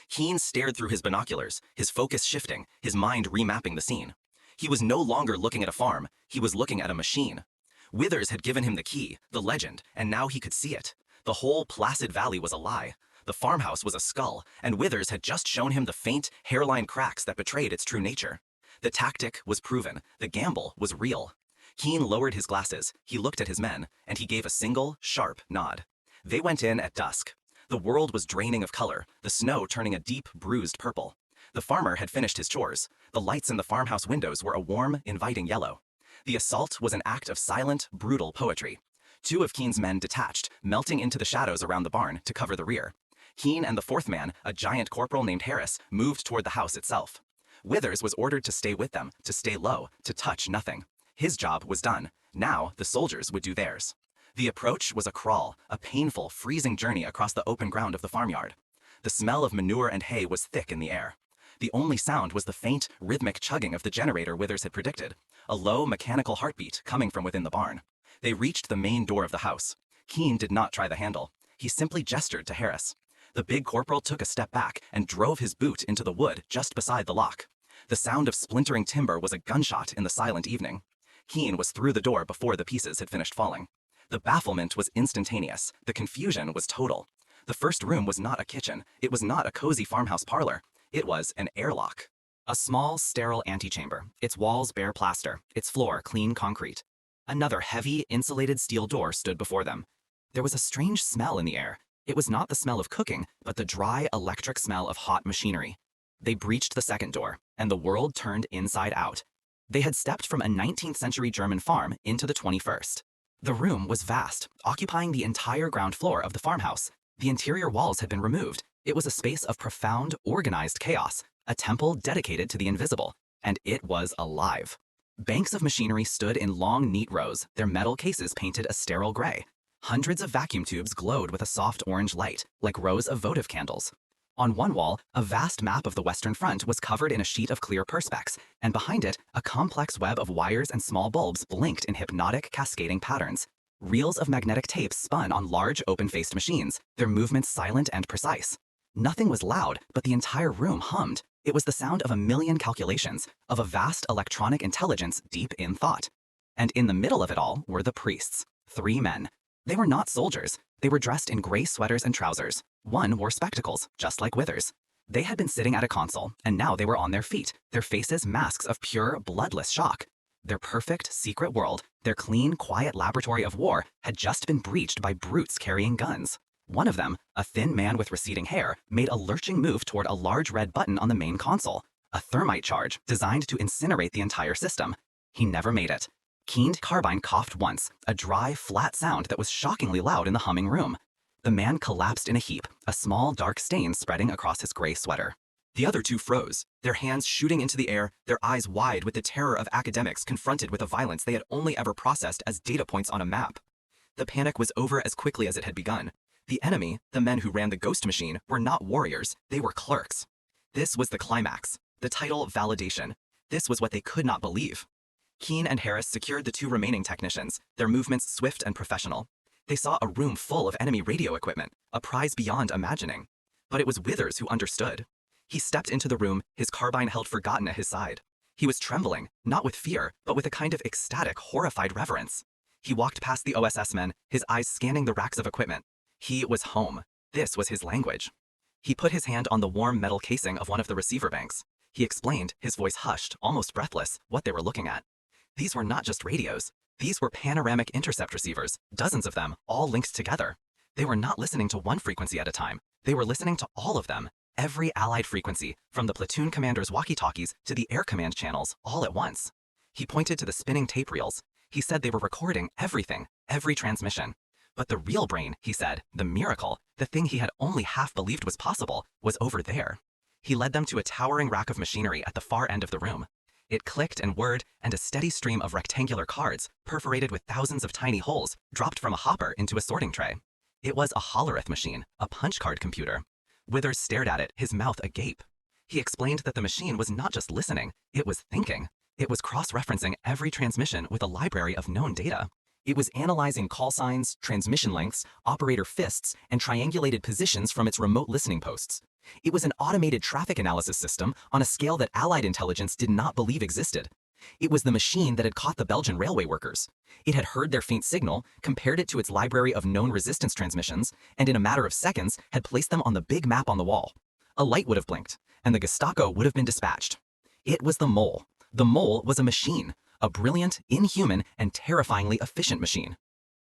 Keen stared through his binoculars, his focus shifting, his mind remapping the scene. He was no longer looking at a farm, he was looking at a machine. Withers had given him the key, the legend, and now he could see it. The whole placid valley was a lie. The farmhouse was a skull, and Withers had just shown him the faint, hairline cracks that betrayed its true nature. The tactic was proven, the gamble was real. Keen lowered his glasses, he looked at his men, and he gave a single, sharp nod. They went in at dusk. The world was draining of color, the snow turning a deep, bruised purple. The farmer had finished his chores. The lights in the farmhouse windows were a warm, inviting yellow. The assault was an act of silent, brutal poetry. Two of Keen's men detached, melting into the shadows around the barn to cover the rear. Keen and the fourth man, a giant corporal named Harris, moved toward the house itself. Withers was ordered to stay with them, to stay low, to touch nothing. His job was done. Now the soldiers would do theirs. The approach was a crawl, a painful, freezing journey across the open ground of the farmyard. The smell of manure and hay was thick in the air. The only sound was the faint, rhythmic chugging of the generator Withers had predicted, a low, mechanical heartbeat coming from within the barn. They reached the main door of the house. Keen did not try the handle. He simply gestured to Harris. The big corporal took a step back and drove his boot into the wood just beside the lock. The sound of splintering timber was a gunshot in the silent evening. Keen was through the door before the pieces had finished falling. The bafflement was instantaneous. The confusion was total. The first room was not a kitchen. It was not a cozy farmhouse parlor. It was an airlock. A small, sterile antechamber, its walls bare plaster, its floor clean concrete. Another heavy, insulated steel door stood before them. There was a strange smell in the air. It was not the smell of cooking, but the dry, electric smell of hot machinery. They breached the second door, and the world turned inside out. They had stepped from a 19th century German farm into the 21st. The room was vast, occupying the entire ground floor of the farmhouse. The interior walls had been removed. It was a space of profound, organized chaos, a temple dedicated to the invisible, and it was alive. Banks of machinery stood in long, neat rows, their metal cases painted a sterile gray. Hundreds of vacuum tubes glowed with a soft orange light, like rows of votive candles. On one wall, a vast map of the Western Front was covered in a sheet of clear perspex, and behind it, a complex web of wires and small bulbs blinked in hypnotic, cascading patterns. Reels of magnetic tape spun on large, open-faced machines, their movements silent and precise. Nothing was loud, but the entire room hummed. It was the sound of a million calculations, of a vast electronic intelligence deep in thought. And in the middle of it all were the priests, 3 men. They were not soldiers. They were dressed in gray sweaters and trousers. One wore spectacles, just like Withers. They had been sitting at a console, and now they were on their feet, their faces masks of pure, bloodless shock. Their perfect, secret world, their clean, quiet laboratory of war, had just been breached by brutes carrying guns. One of them, a thin man with receding hair, made a lurching move toward a large red button on the main console, a thermite charge designed to incinerate the entire system. He never made it. Keen's carbine coughed once, a dry, flat sound that was shockingly loud in the humming room. The man collapsed in a heap, a small, dark stain spreading across his gray sweater. The other 2 froze, their hands shooting into the air, their eyes wide with the terror of academics confronted with a violence they had only ever processed as data points on a map. The panic was over as quickly as it had begun. The enemy, the men who ran the ghost machine, were not warriors, they were clerks. This was the climax. The title validation. This was what they could not believe. Keene and Harris secured the 2 remaining technicians, their movements swift and professional. They saw a room full of enemy radio equipment, a prize beyond imagining. But it was Withers who understood. He stepped into the room, his carbine held forgotten at his side. He was trembling, not with fear, but with a kind of ecstatic, horrified reverence. He walked past the OSS men, his eyes scanning the racks of equipment. He was home. This was his language. He put his hand on the warm metal casing of one of the receiver banks. He explained, his voice hushed, almost breathless, what they were looking at. These were not just radios. These were panoramic intercept receivers, dozens of them, all linked together. They were not listening to one frequency at a time. They were listening to all of them, every Allied frequency, from the platoon commander's walkie-talkies to the air command channels, all at once. He pointed to the spinning tape reels. He said they were recording everything, every transmission. But the real brain, he said, the miracle, the thing he had only half believed was possible, was over there. He led them to a towering rack of machinery at the far end of the room. It clicked and whirred, and a steady stream of rectangular cards, perforated with thousands of tiny holes, dropped from a hopper into a sorting tray. It was a Hollerith machine, a punch card computer. Withers stared at it, his mouth agape. He explained that the machine was not just listening, it was thinking. It was cross-referencing every transmission with a library of known data. It was analyzing call signs, transmission lengths, operator fists, and triangulated positions from its remote listening posts. It was an automated traffic analysis system on a scale that Allied intelligence did not believe existed. It was the machine that had caught the Belgian railway workers. It had heard their faint signal, compared it to its library of known resistance transmissions, and in a matter of seconds had placed them on the big map on the wall. A light would have blinked, and the Gestapo would have been dispatched. It was the mole. The mole was a machine, a brilliant, inhuman, and terrifyingly efficient machine.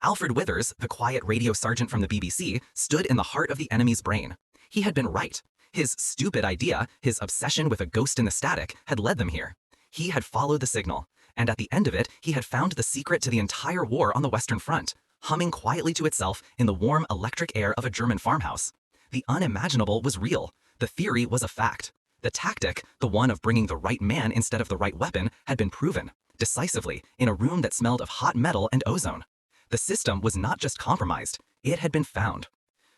Alfred Withers, the quiet radio sergeant from the BBC, stood in the heart of the enemy's brain. He had been right. His stupid idea, his obsession with a ghost in the static, had led them here. He had followed the signal, and at the end of it, he had found the secret to the entire war on the Western Front, humming quietly to itself in the warm electric air of a German farmhouse. The unimaginable was real. The theory was a fact. The tactic, the one of bringing the right man instead of the right weapon, had been proven, decisively, in a room that smelled of hot metal and ozone. The system was not just compromised, it had been found.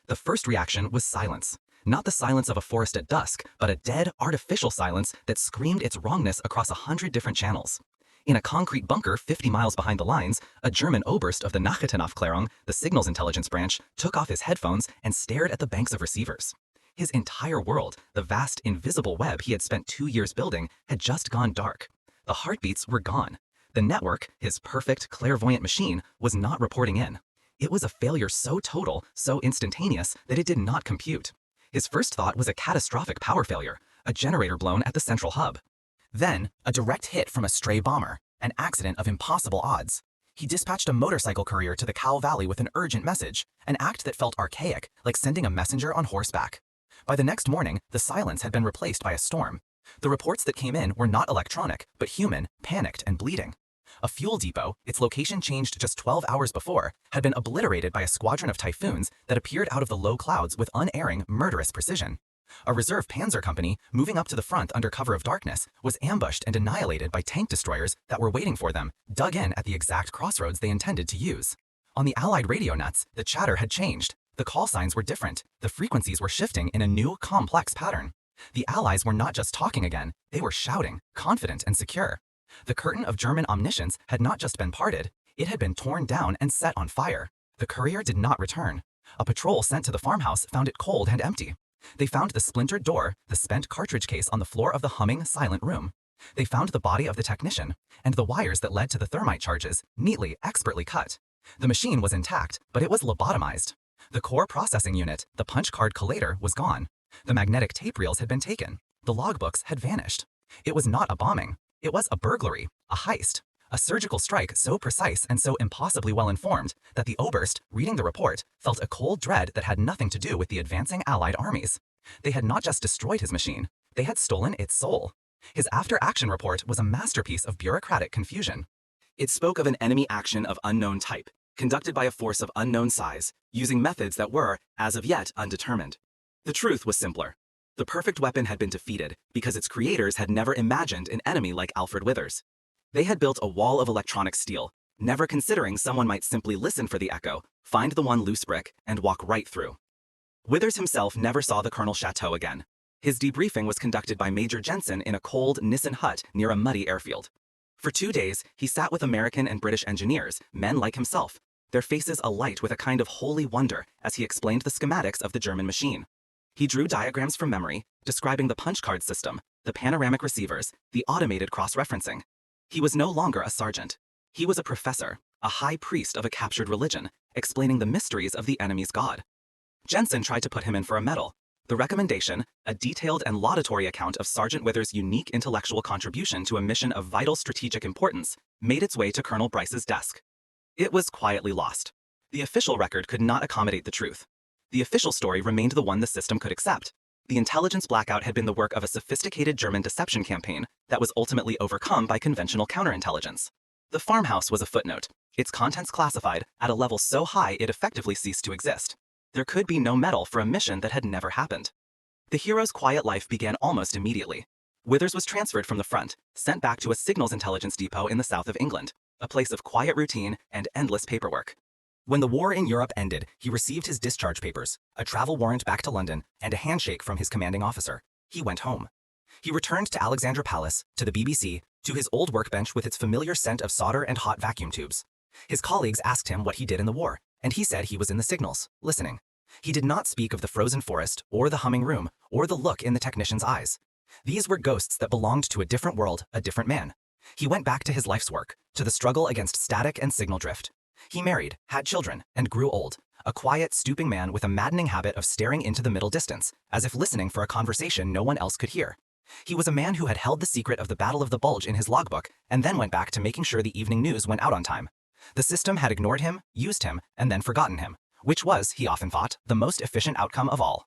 The first reaction was silence. Not the silence of a forest at dusk, but a dead, artificial silence that screamed its wrongness across 100 different channels. In a concrete bunker 50 miles behind the lines, a German Oberst of the Nachrichtenaufklärung, the signals intelligence branch, took off his headphones and stared at the banks of receivers. His entire world, the vast, invisible web he had spent 2 years building, had just gone dark. The heartbeats were gone. The network, his perfect, clairvoyant machine, was not reporting in. It was a failure so total, so instantaneous, that it did not compute. His first thought was a catastrophic power failure, a generator blown at the central hub. Then, a direct hit from a stray bomber, an accident of impossible odds. He dispatched a motorcycle courier to the Cow Valley with an urgent message, an act that felt archaic, like sending a messenger on horseback. By the next morning, the silence had been replaced by a storm. The reports that came in were not electronic, but human, panicked and bleeding. A fuel depot, its location changed just 12 hours before, had been obliterated by a squadron of typhoons that appeared out of the low clouds with unerring, murderous precision. A reserve panzer company, moving up to the front under cover of darkness, was ambushed and annihilated by tank destroyers that were waiting for them, dug in at the exact crossroads they intended to use. On the Allied radio nets, the chatter had changed. The call signs were different. The frequencies were shifting in a new, complex pattern. The Allies were not just talking again, they were shouting, confident and secure. The curtain of German omniscience had not just been parted, it had been torn down and set on fire. The courier did not return. A patrol sent to the farmhouse found it cold and empty. They found the splintered door, the spent cartridge case on the floor of the humming, silent room. They found the body of the technician, and the wires that led to the thermite charges, neatly, expertly cut. The machine was intact, but it was lobotomized. The core processing unit, the punch card collator, was gone. The magnetic tape reels had been taken. The logbooks had vanished. It was not a bombing. It was a burglary, a heist, a surgical strike so precise and so impossibly well informed that the Oberst, reading the report, felt a cold dread that had nothing to do with the advancing Allied armies. They had not just destroyed his machine, they had stolen its soul. His after-action report was a masterpiece of bureaucratic confusion. It spoke of an enemy action of unknown type, conducted by a force of unknown size, using methods that were, as of yet, undetermined. The truth was simpler. The perfect weapon had been defeated because its creators had never imagined an enemy like Alfred Withers. They had built a wall of electronic steel, never considering someone might simply listen for the echo, find the one loose brick, and walk right through. Withers himself never saw the Colonel's chateau again. His debriefing was conducted by Major Jensen in a cold Nissen hut near a muddy airfield. For 2 days, he sat with American and British engineers, men like himself, their faces alight with a kind of holy wonder as he explained the schematics of the German machine. He drew diagrams from memory, describing the punch card system, the panoramic receivers, the automated cross-referencing. He was no longer a sergeant. He was a professor, a high priest of a captured religion, explaining the mysteries of the enemy's god. Jensen tried to put him in for a medal. The recommendation, a detailed and laudatory account of Sergeant Withers' unique intellectual contribution to a mission of vital strategic importance, made its way to Colonel Bryce's desk. It was quietly lost. The official record could not accommodate the truth. The official story remained the one the system could accept. The intelligence blackout had been the work of a sophisticated German deception campaign that was ultimately overcome by conventional counterintelligence. The farmhouse was a footnote, its contents classified at a level so high it effectively ceased to exist. There could be no medal for a mission that had never happened. The hero's quiet life began almost immediately. Withers was transferred from the front, sent back to a signals intelligence depot in the south of England, a place of quiet routine and endless paperwork. When the war in Europe ended, he received his discharge papers, a travel warrant back to London, and a handshake from his commanding officer. He went home. He returned to Alexandra Palace, to the BBC, to his old workbench with its familiar scent of solder and hot vacuum tubes. His colleagues asked him what he did in the war, and he said he was in the signals, listening. He did not speak of the frozen forest, or the humming room, or the look in the technician's eyes. These were ghosts that belonged to a different world, a different man. He went back to his life's work, to the struggle against static and signal drift. He married, had children, and grew old, a quiet, stooping man with a maddening habit of staring into the middle distance, as if listening for a conversation no one else could hear. He was a man who had held the secret of the Battle of the Bulge in his logbook, and then went back to making sure the evening news went out on time. The system had ignored him, used him, and then forgotten him, which was, he often thought, the most efficient outcome of all.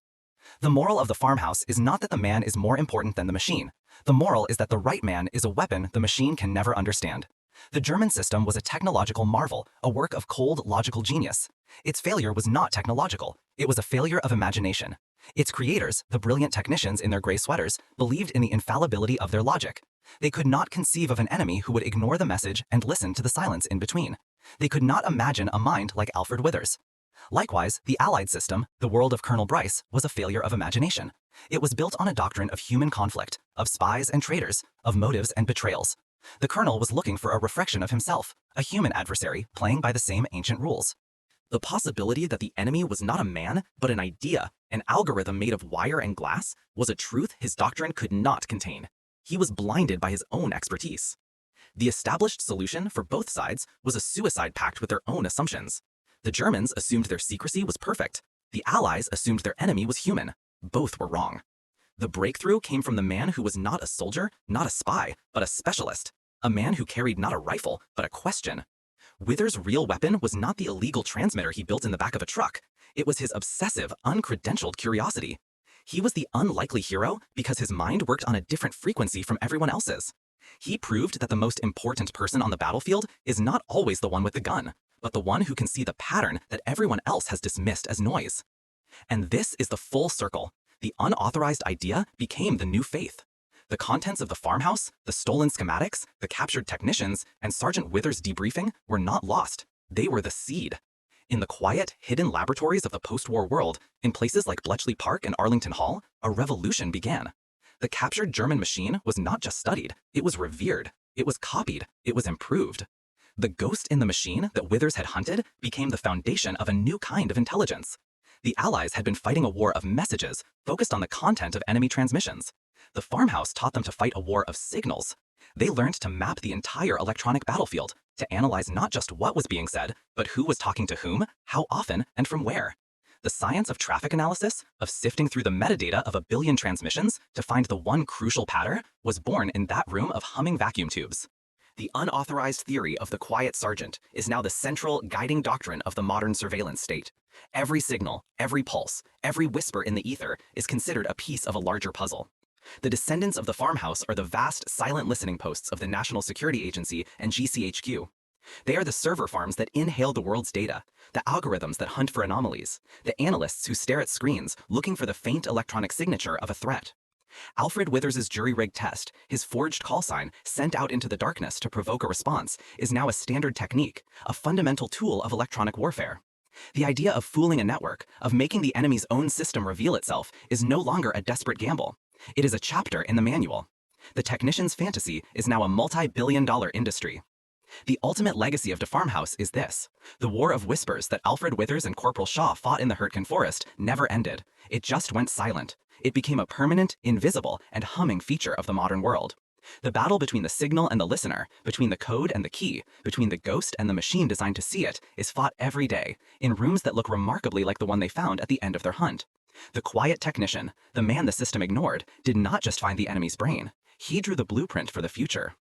The moral of the farmhouse is not that the man is more important than the machine. The moral is that the right man is a weapon the machine can never understand. The German system was a technological marvel, a work of cold, logical genius. Its failure was not technological. It was a failure of imagination. Its creators, the brilliant technicians in their gray sweaters, believed in the infallibility of their logic. They could not conceive of an enemy who would ignore the message and listen to the silence in between. They could not imagine a mind like Alfred Withers. Likewise, the Allied system, the world of Colonel Bryce, was a failure of imagination. It was built on a doctrine of human conflict, of spies and traitors, of motives and betrayals. The Colonel was looking for a reflection of himself, a human adversary playing by the same ancient rules. The possibility that the enemy was not a man, but an idea, an algorithm made of wire and glass, was a truth his doctrine could not contain. He was blinded by his own expertise. The established solution for both sides was a suicide pact with their own assumptions. The Germans assumed their secrecy was perfect. The Allies assumed their enemy was human. Both were wrong. The breakthrough came from the man who was not a soldier, not a spy, but a specialist. A man who carried not a rifle, but a question. Withers' real weapon was not the illegal transmitter he built in the back of a truck. It was his obsessive, uncredentialed curiosity. He was the unlikely hero because his mind worked on a different frequency from everyone else's. He proved that the most important person on the battlefield is not always the one with the gun, but the one who can see the pattern that everyone else has dismissed as noise. And this is the full circle. The unauthorized idea became the new faith. The contents of the farmhouse, the stolen schematics, the captured technicians, and Sergeant Withers' debriefing were not lost. They were the seed. In the quiet, hidden laboratories of the post-war world, in places like Bletchley Park and Arlington Hall, a revolution began. The captured German machine was not just studied, it was revered, it was copied, it was improved. The ghost in the machine that Withers had hunted became the foundation of a new kind of intelligence. The Allies had been fighting a war of messages focused on the content of enemy transmissions. The farmhouse taught them to fight a war of signals. They learned to map the entire electronic battlefield, to analyze not just what was being said, but who was talking to whom, how often, and from where. The science of traffic analysis, of sifting through the metadata of a billion transmissions to find the one crucial pattern, was born in that room of humming vacuum tubes. The unauthorized theory of the quiet sergeant is now the central guiding doctrine of the modern surveillance state. Every signal, every pulse, every whisper in the ether is considered a piece of a larger puzzle. The descendants of the farmhouse are the vast, silent listening posts of the National Security Agency and GCHQ. They are the server farms that inhale the world's data, the algorithms that hunt for anomalies, the analysts who stare at screens looking for the faint electronic signature of a threat. Alfred Withers' jury-rigged test, his forged call sign sent out into the darkness to provoke a response, is now a standard technique, a fundamental tool of electronic warfare. The idea of fooling a network, of making the enemy's own system reveal itself, is no longer a desperate gamble. It is a chapter in the manual. The technician's fantasy is now a multi-billion-dollar industry. The ultimate legacy of the Farmhouse is this. The war of whispers that Alfred Withers and Corporal Shaw fought in the Hürtgen Forest never ended. It just went silent. It became a permanent, invisible, and humming feature of the modern world. The battle between the signal and the listener, between the code and the key, between the ghost and the machine designed to see it, is fought every day, in rooms that look remarkably like the one they found at the end of their hunt. The quiet technician, the man the system ignored, did not just find the enemy's brain. He drew the blueprint for the future.